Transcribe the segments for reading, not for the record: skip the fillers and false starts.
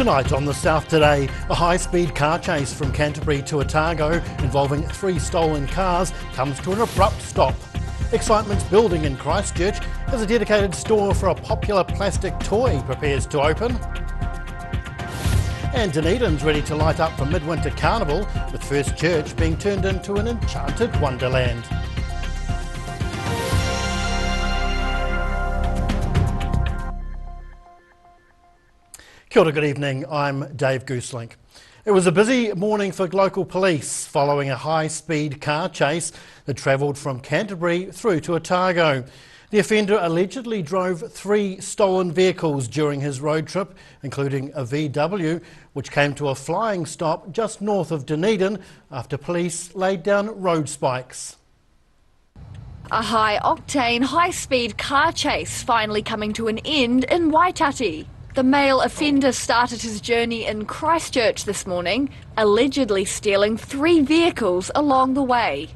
Tonight on the South Today, a high-speed car chase from Canterbury to Otago involving 3 stolen cars comes to an abrupt stop. Excitement's building in Christchurch as a dedicated store for a popular plastic toy prepares to open. And Dunedin's ready to light up for Midwinter Carnival, with Christchurch being turned into an enchanted wonderland. Kia ora, good evening, I'm Dave Gooselink. It was a busy morning for local police following a high-speed car chase that travelled from Canterbury through to Otago. The offender allegedly drove 3 stolen vehicles during his road trip, including a VW, which came to a flying stop just north of Dunedin after police laid down road spikes. A high-octane, high-speed car chase finally coming to an end in Waitati. The male offender started his journey in Christchurch this morning, allegedly stealing 3 vehicles along the way.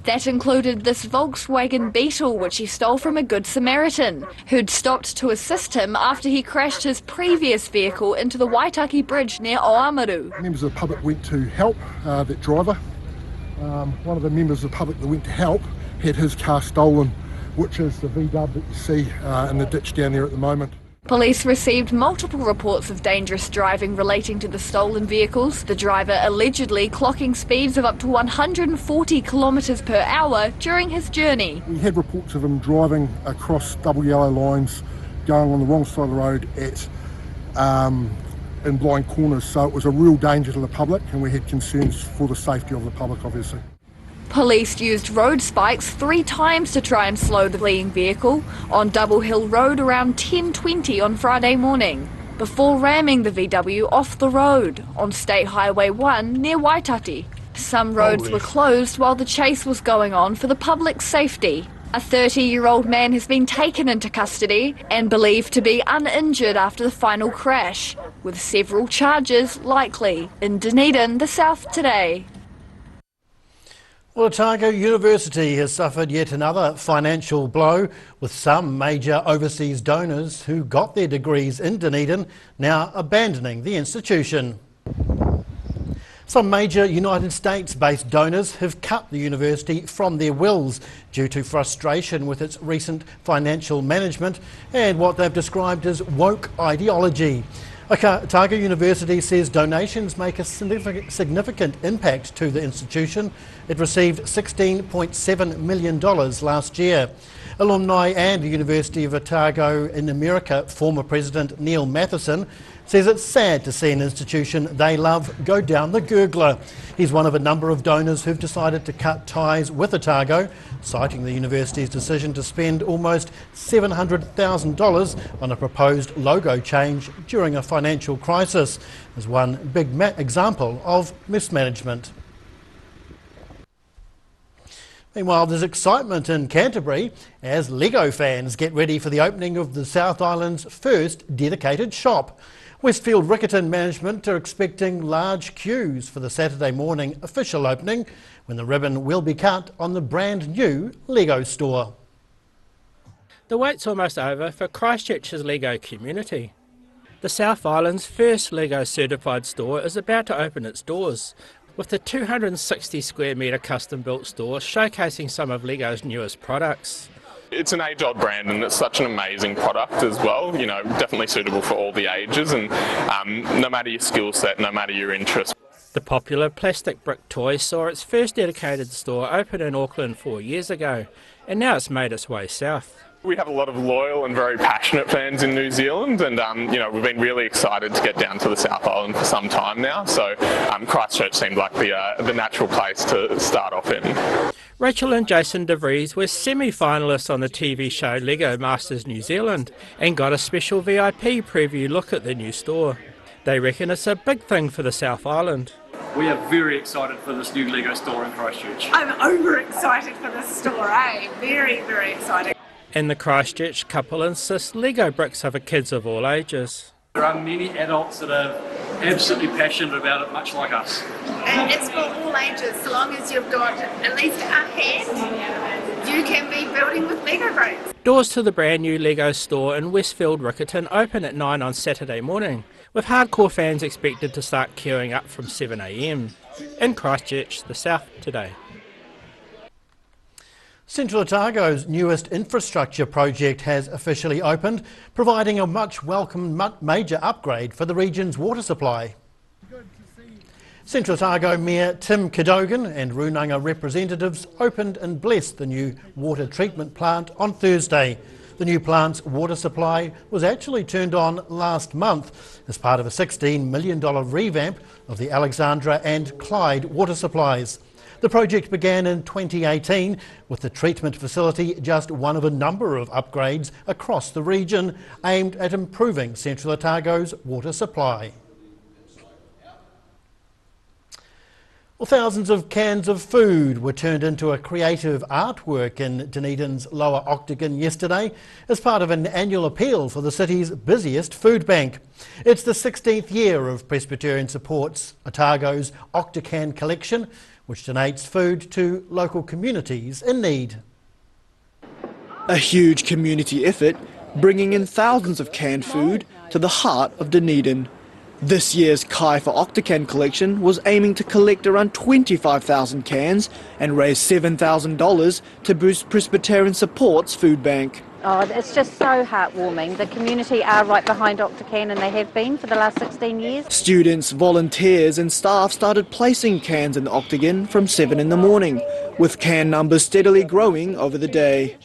That included this Volkswagen Beetle, which he stole from a Good Samaritan, who'd stopped to assist him after he crashed his previous vehicle into the Waitaki Bridge near Oamaru. Members of the public went to help that driver. One of the members of the public that went to help had his car stolen, which is the VW that you see in the ditch down there at the moment. Police received multiple reports of dangerous driving relating to the stolen vehicles, the driver allegedly clocking speeds of up to 140 kilometres per hour during his journey. We had reports of him driving across double yellow lines, going on the wrong side of the road in blind corners, so it was a real danger to the public, and we had concerns for the safety of the public, obviously. Police used road spikes 3 times to try and slow the fleeing vehicle on Double Hill Road around 10:20 on Friday morning, before ramming the VW off the road on State Highway 1 near Waitati. Some roads were closed while the chase was going on for the public's safety. A 30-year-old man has been taken into custody and believed to be uninjured after the final crash, with several charges likely. In Dunedin, the South Today. Well, Otago University has suffered yet another financial blow, with some major overseas donors who got their degrees in Dunedin now abandoning the institution. Some major United States-based donors have cut the university from their wills due to frustration with its recent financial management and what they've described as woke ideology. Otago University says donations make a significant impact to the institution. It received $16.7 million last year. Alumni and the University of Otago in America former President Neil Matheson says it's sad to see an institution they love go down the gurgler. He's one of a number of donors who've decided to cut ties with Otago, citing the university's decision to spend almost $700,000 on a proposed logo change during a financial crisis, as one big example of mismanagement. Meanwhile, there's excitement in Canterbury as Lego fans get ready for the opening of the South Island's first dedicated shop. Westfield Riccarton management are expecting large queues for the Saturday morning official opening, when the ribbon will be cut on the brand new Lego store. The wait's almost over for Christchurch's Lego community. The South Island's first Lego certified store is about to open its doors, with the 260 square metre custom built store showcasing some of Lego's newest products. It's an age-old brand and it's such an amazing product as well, you know, definitely suitable for all the ages and no matter your skill set, no matter your interest. The popular plastic brick toy saw its first dedicated store open in Auckland 4 years ago, and now it's made its way south. We have a lot of loyal and very passionate fans in New Zealand, and you know, we've been really excited to get down to the South Island for some time now, so Christchurch seemed like the natural place to start off in. Rachel and Jason DeVries were semi-finalists on the TV show Lego Masters New Zealand and got a special VIP preview look at the new store. They reckon it's a big thing for the South Island. We are very excited for this new Lego store in Christchurch. I'm over-excited for this store, Very, very excited. And the Christchurch couple insists Lego bricks are for kids of all ages. There are many adults that are absolutely passionate about it, much like us. And it's for all ages, so long as you've got at least a hand, you can be building with Lego bricks. Doors to the brand new Lego store in Westfield Riccarton open at 9 on Saturday morning, with hardcore fans expected to start queuing up from 7 a.m. In Christchurch, the South Today. Central Otago's newest infrastructure project has officially opened, providing a much welcomed major upgrade for the region's water supply. Central Otago Mayor Tim Cadogan and Runanga representatives opened and blessed the new water treatment plant on Thursday. The new plant's water supply was actually turned on last month as part of a $16 million revamp of the Alexandra and Clyde water supplies. The project began in 2018 with the treatment facility just one of a number of upgrades across the region aimed at improving Central Otago's water supply. Well, thousands of cans of food were turned into a creative artwork in Dunedin's Lower Octagon yesterday as part of an annual appeal for the city's busiest food bank. It's the 16th year of Presbyterian Support's Otago's Octacan collection, which donates food to local communities in need. A huge community effort, bringing in thousands of canned food to the heart of Dunedin. This year's Kai for Octacan collection was aiming to collect around 25,000 cans and raise $7,000 to boost Presbyterian Support's food bank. Oh, it's just so heartwarming. The community are right behind Octacan, and they have been for the last 16 years. Students, volunteers and staff started placing cans in the Octagon from 7 in the morning, with can numbers steadily growing over the day.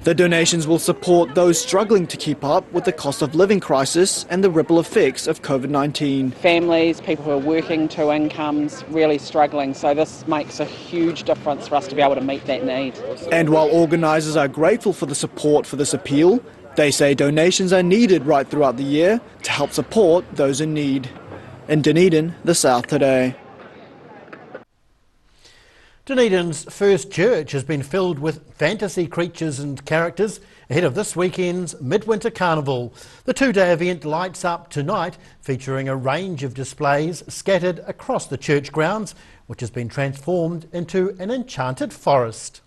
The donations will support those struggling to keep up with the cost of living crisis and the ripple effects of COVID-19. Families, people who are working two incomes, really struggling, so this makes a huge difference for us to be able to meet that need. And while organisers are grateful for the support for this appeal, they say donations are needed right throughout the year to help support those in need. In Dunedin, the South Today. Dunedin's first church has been filled with fantasy creatures and characters ahead of this weekend's Midwinter Carnival. The two-day event lights up tonight, featuring a range of displays scattered across the church grounds, which has been transformed into an enchanted forest.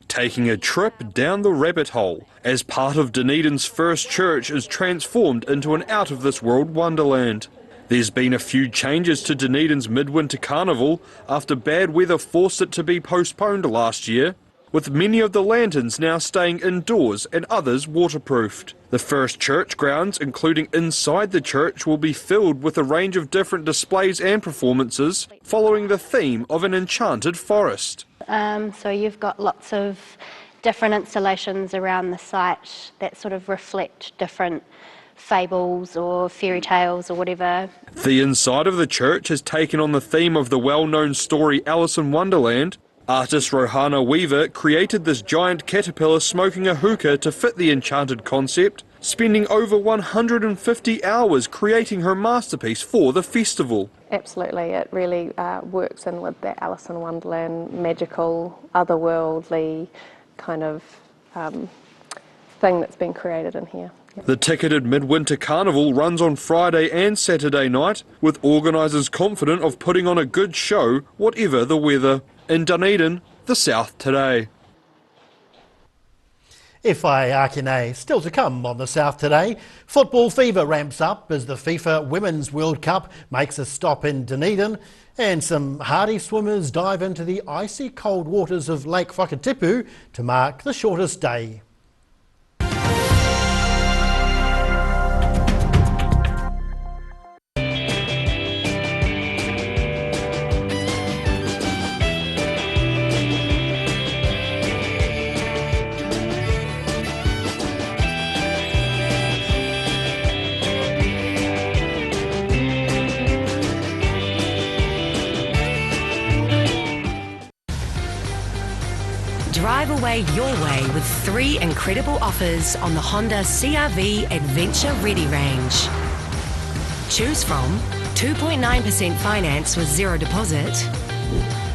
Taking a trip down the rabbit hole as part of Dunedin's first church is transformed into an out-of-this-world wonderland. There's been a few changes to Dunedin's Midwinter Carnival after bad weather forced it to be postponed last year, with many of the lanterns now staying indoors and others waterproofed. The first church grounds, including inside the church, will be filled with a range of different displays and performances following the theme of an enchanted forest. So you've got lots of different installations around the site that sort of reflect different fables or fairy tales or whatever. The inside of the church has taken on the theme of the well-known story Alice in Wonderland. Artist Rohana Weaver created this giant caterpillar smoking a hookah to fit the enchanted concept, spending over 150 hours creating her masterpiece for the festival. Absolutely, it really works in with that Alice in Wonderland magical, otherworldly kind of thing that's been created in here. The ticketed Midwinter Carnival runs on Friday and Saturday night, with organisers confident of putting on a good show, whatever the weather. In Dunedin, the South Today. Whai Akine, still to come on the South Today. Football fever ramps up as the FIFA Women's World Cup makes a stop in Dunedin, and some hardy swimmers dive into the icy cold waters of Lake Whakatipu to mark the shortest day. Drive away your way with 3 incredible offers on the Honda CR-V Adventure Ready range. Choose from 2.9% finance with zero deposit,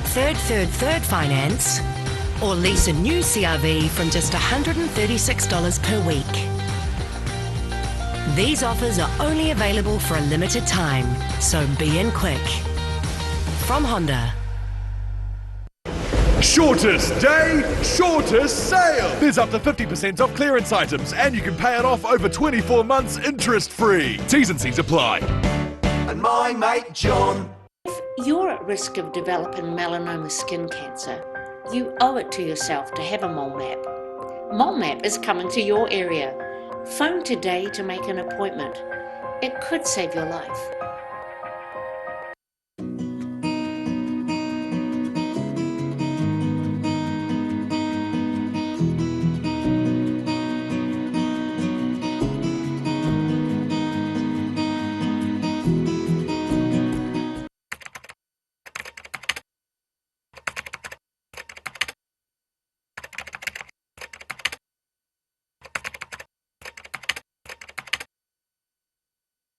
third finance, or lease a new CR-V from just $136 per week. These offers are only available for a limited time, so be in quick. From Honda. Shortest day, shortest sale. There's up to 50% off clearance items and you can pay it off over 24 months interest-free. T's and C's apply. And my mate John. If you're at risk of developing melanoma skin cancer, you owe it to yourself to have a mole map. Mole map is coming to your area. Phone today to make an appointment. It could save your life.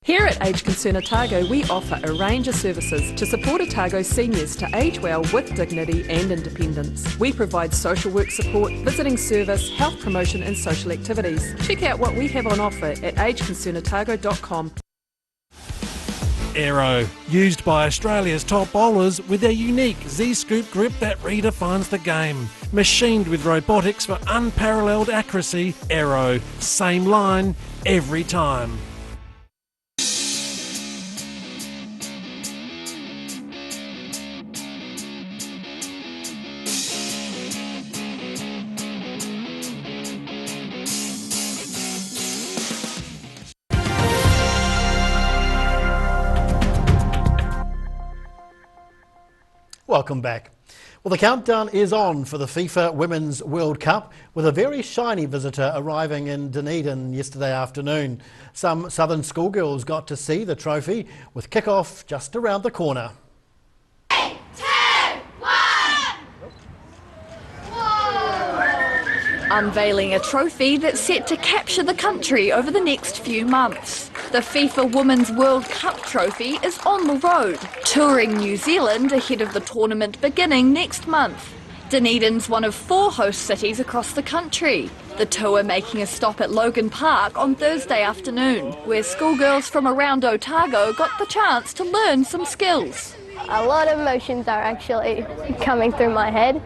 Here at Age Concern Otago, we offer a range of services to support Otago seniors to age well with dignity and independence. We provide social work support, visiting service, health promotion and social activities. Check out what we have on offer at ageconcernotago.com. Aero, used by Australia's top bowlers with their unique Z-scoop grip that redefines the game. Machined with robotics for unparalleled accuracy, Aero, same line, every time. Welcome back. Well, the countdown is on for the FIFA Women's World Cup, with a very shiny visitor arriving in Dunedin yesterday afternoon. Some southern schoolgirls got to see the trophy, with kick-off just around the corner. 3, 2, 1. Unveiling a trophy that's set to capture the country over the next few months. The FIFA Women's World Cup trophy is on the road, touring New Zealand ahead of the tournament beginning next month. Dunedin's one of 4 host cities across the country. The tour making a stop at Logan Park on Thursday afternoon, where schoolgirls from around Otago got the chance to learn some skills. A lot of emotions are actually coming through my head.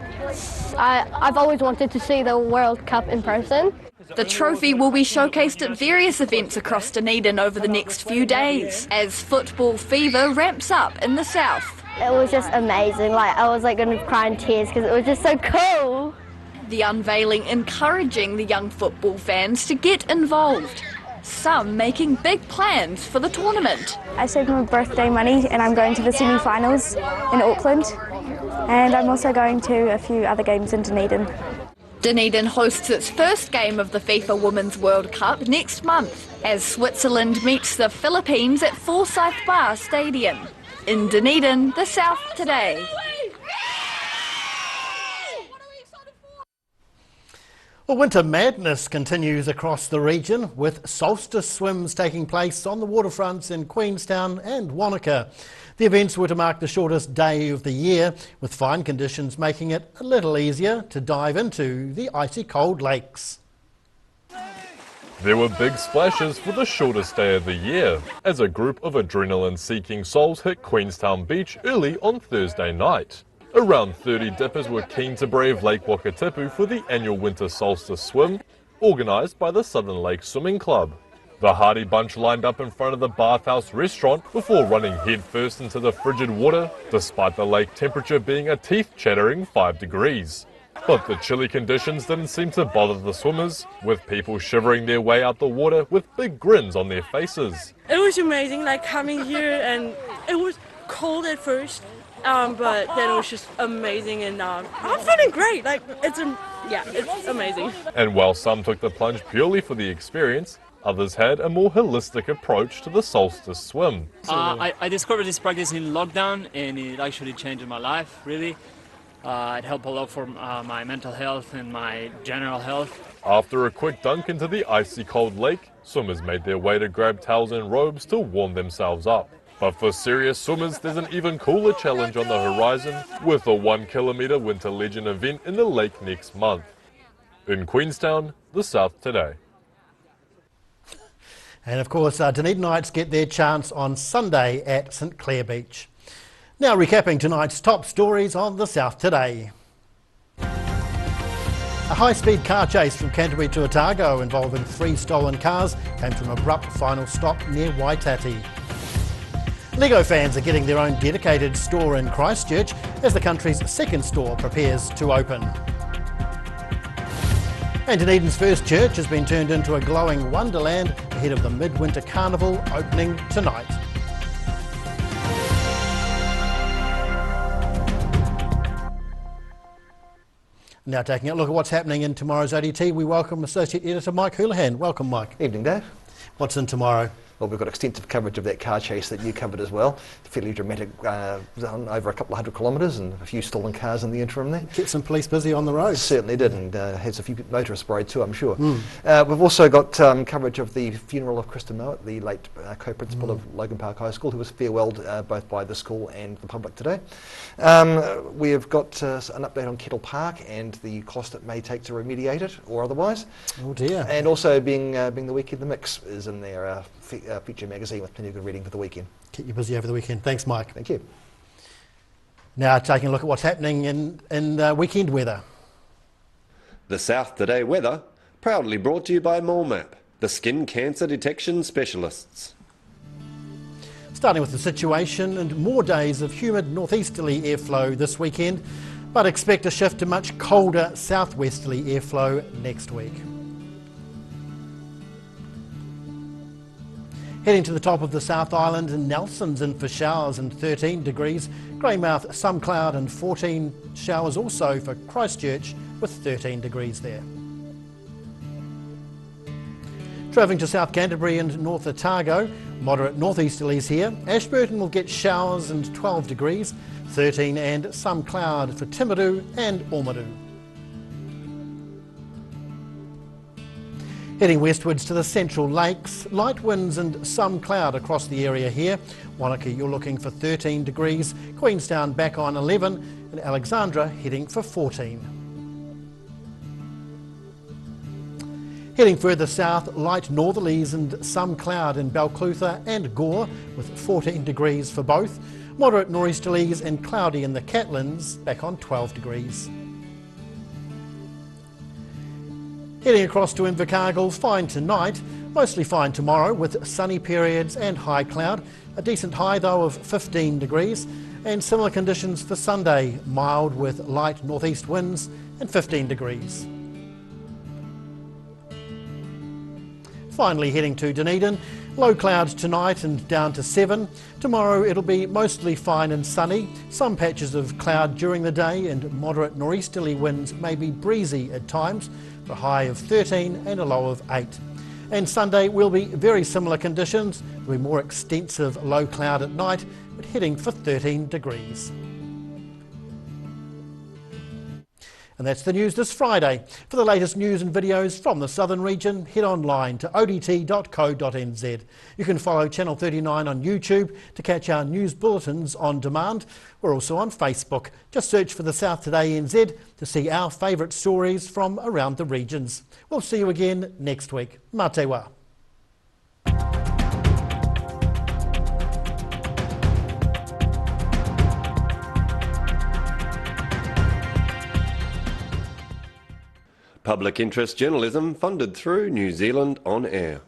I've always wanted to see the World Cup in person. The trophy will be showcased at various events across Dunedin over the next few days, as football fever ramps up in the south. It was just amazing. I was going to cry in tears because it was just so cool. The unveiling encouraging the young football fans to get involved. Some making big plans for the tournament. I saved my birthday money and I'm going to the semi-finals in Auckland, and I'm also going to a few other games in Dunedin. Dunedin hosts its first game of the FIFA Women's World Cup next month, as Switzerland meets the Philippines at Forsyth Bar Stadium. In Dunedin, the South today. Well, winter madness continues across the region, with solstice swims taking place on the waterfronts in Queenstown and Wanaka. The events were to mark the shortest day of the year, with fine conditions making it a little easier to dive into the icy cold lakes. There were big splashes for the shortest day of the year, as a group of adrenaline-seeking souls hit Queenstown Beach early on Thursday night. Around 30 dippers were keen to brave Lake Wakatipu for the annual winter solstice swim, organised by the Southern Lake Swimming Club. The hardy bunch lined up in front of the bathhouse restaurant before running headfirst into the frigid water, despite the lake temperature being a teeth-chattering 5 degrees. But the chilly conditions didn't seem to bother the swimmers, with people shivering their way out the water with big grins on their faces. It was amazing, coming here, and it was cold at first, but then it was just amazing, and I'm feeling great. It's amazing. And while some took the plunge purely for the experience, others had a more holistic approach to the solstice swim. I discovered this practice in lockdown, and it actually changed my life, really. It helped a lot for my mental health and my general health. After a quick dunk into the icy cold lake, swimmers made their way to grab towels and robes to warm themselves up. But for serious swimmers, there's an even cooler challenge on the horizon, with a 1 kilometre Winter Legend event in the lake next month. In Queenstown, the South today. And of course, Dunedinites get their chance on Sunday at St Clair Beach. Now recapping tonight's top stories on the South today. A high-speed car chase from Canterbury to Otago involving 3 stolen cars came to an abrupt final stop near Waitati. Lego fans are getting their own dedicated store in Christchurch as the country's second store prepares to open. And Dunedin's first church has been turned into a glowing wonderland ahead of the Midwinter Carnival opening tonight. Now taking a look at what's happening in tomorrow's ODT, we welcome Associate Editor Mike Houlihan. Welcome, Mike. Evening, Dave. What's in tomorrow? Well, we've got extensive coverage of that car chase that you covered as well. Fairly dramatic, over a couple of 100 kilometres and a few stolen cars in the interim there. Kept some police busy on the road. Certainly did, and has a few motorists worried too, I'm sure. We've also got coverage of the funeral of Kristen Mowat, the late co-principal of Logan Park High School, who was farewelled both by the school and the public today. We've got an update on Kettle Park and the cost it may take to remediate it, or otherwise. Oh dear. And also being the weekend, the mix is in there. Feature magazine with plenty of good reading for the weekend. Keep you busy over the weekend. Thanks, Mike. Thank you. Now taking a look at what's happening in weekend weather. The South Today weather, proudly brought to you by MoleMap, the skin cancer detection specialists. Starting with the situation and more days of humid northeasterly airflow this weekend, but expect a shift to much colder southwesterly airflow next week. Heading to the top of the South Island, and Nelson's in for showers and 13 degrees. Greymouth, some cloud and 14 showers also for Christchurch with 13 degrees there. Travelling to South Canterbury and North Otago, moderate northeasterlies here. Ashburton will get showers and 12 degrees, 13 and some cloud for Timaru and Ormadu. Heading westwards to the Central Lakes, light winds and some cloud across the area here. Wanaka, you're looking for 13 degrees, Queenstown back on 11, and Alexandra heading for 14. Heading further south, light northerlies and some cloud in Balclutha and Gore with 14 degrees for both. Moderate northeasterlies and cloudy in the Catlins, back on 12 degrees. Heading across to Invercargill, fine tonight, mostly fine tomorrow with sunny periods and high cloud. A decent high though of 15 degrees, and similar conditions for Sunday, mild with light northeast winds and 15 degrees. Finally heading to Dunedin, low clouds tonight and down to 7. Tomorrow it'll be mostly fine and sunny, some patches of cloud during the day and moderate northeasterly winds may be breezy at times, for a high of 13 and a low of 8. And Sunday will be very similar conditions, there'll be more extensive low cloud at night, but heading for 13 degrees. And that's the news this Friday. For the latest news and videos from the southern region, head online to odt.co.nz. You can follow Channel 39 on YouTube to catch our news bulletins on demand. We're also on Facebook. Just search for the South Today NZ to see our favourite stories from around the regions. We'll see you again next week. Mā te wā. Public interest journalism funded through New Zealand On Air.